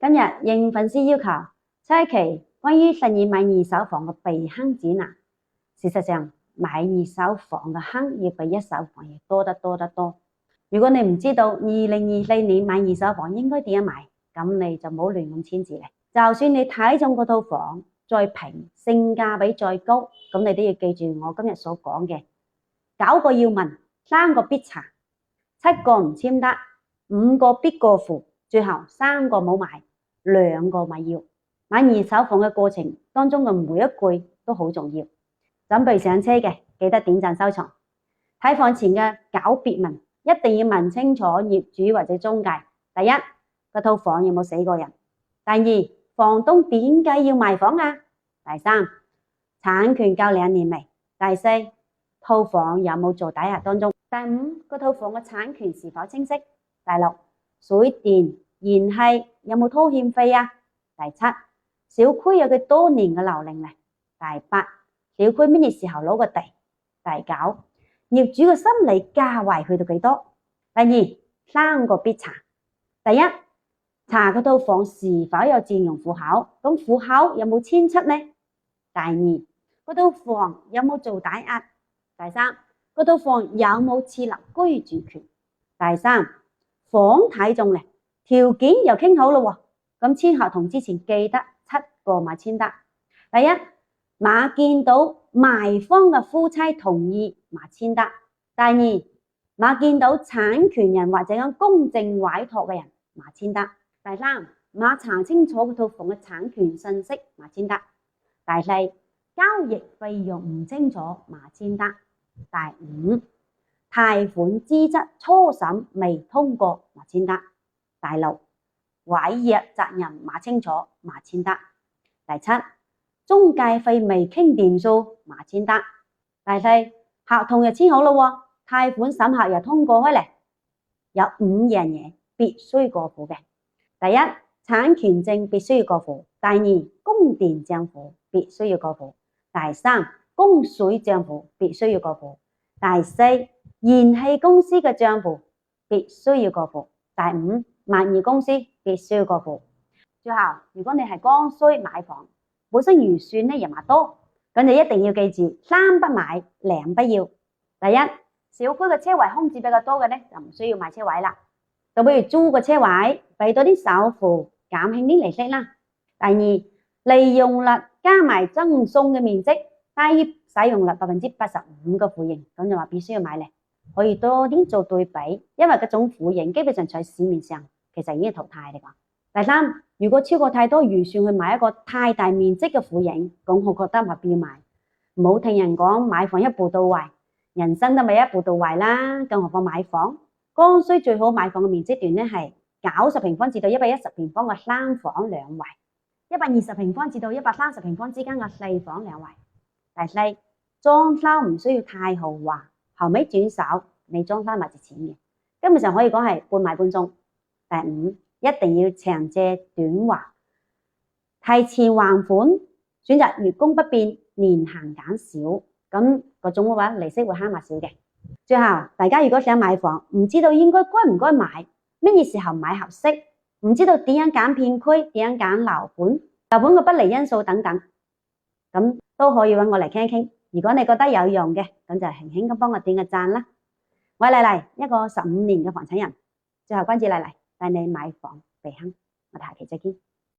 今日應粉絲要求，出一期關於實現買二手房嘅避坑指南。事實上，買二手房嘅坑要比一手房要多得多。如果你唔知道2024年買二手房應該點樣買，咁你就唔好亂咁簽字嚟。就算你睇中嗰套房再平，性價比再高，咁你都要記住我今日所講嘅9個要問，3個必查，7個唔簽得，5個必過戶，最後3個冇買，2個咪要。買二手房嘅過程當中嘅每一句都好重要。準備上車嘅記得點讚收藏。睇房前嘅狡別問，一定要問清楚業主或者中介。第一，嗰套房有冇死過人？第二，房東點解要賣房啊？第三，產權夠2年未？第四，套房有冇做抵押當中？第五，嗰套房嘅產權是否清晰？第六，水電燃氣有冇拖欠費啊？第七，小區有幾多年嘅樓齡咧？第八，小區乜嘢時候攞個地？第九，業主嘅心理價位去到幾多？第二，3個必查。第一，查嗰套房是否有佔用戶口，咁戶口有冇遷出呢？第二，嗰套房有冇做抵押？第三，嗰套房有冇設立居住權？第三，房睇中咧，條件又傾好咯，咁簽合同之前記得7個咪簽得。第一，馬見到賣方嘅夫妻同意咪簽得。第二，馬見到產權人或者講公證委託嘅人咪簽得。第三，馬查清楚嗰套房嘅產權信息咪簽得。第四，交易費用唔清楚咪簽得。第五，貸款資質初審未通過咪簽得。第六，違約責任咪清楚咪簽得。第七，中介費未傾掂數咪簽得。第四，合同又簽好咯，貸款審核又通過開嚟，有5樣嘢必須過戶嘅。第一，產權證必須要過戶。第二，供電賬戶必須要過戶。第三，供水賬戶必須要過戶。第四，燃氣公司嘅賬戶必須要過戶。第五，物業公司必須要過戶。最後，如果你係剛需買房，本身預算咧又唔多，咁就一定要記住3不買2不要。第一，小區嘅車位空置比較多嘅咧，就唔需要買車位啦，就比如租個車位，俾多啲首付，減輕啲利息啦。第二，利用率加埋贈送嘅面積低於使用率85%嘅戶型，咁就話必須要買咧，可以多啲做對比，因為嗰種戶型基本上在市面上其實已經淘汰嚟講。第三，如果超過太多預算去買一個太大面積嘅戶型，咁我覺得話必要買。唔好聽人講買房一步到位，人生都未一步到位啦，更何況買房。剛需最好買房嘅面積段咧係90平方至到110平方嘅3房2衛，120平方至到130平方之間嘅4房2衛。第四，裝修唔需要太豪華，後尾轉手你裝修咪值錢嘅，根本上可以講係半買半送。第五，一定要長借短還，提前還款，選擇月供不變，年限減少，咁嗰種嘅話利息會慳埋少嘅。最後，大家如果想買房，唔知道應該唔該買，乜嘢時候買合適，唔知道點樣揀片區，點樣揀樓盤嘅不利因素等等，咁都可以揾我嚟傾一傾。如果你覺得有用嘅，咁就輕輕咁幫我點個讚啦。我係麗麗，一個15年嘅房產人，最後關注麗麗帶你買房避坑，我哋下期再見。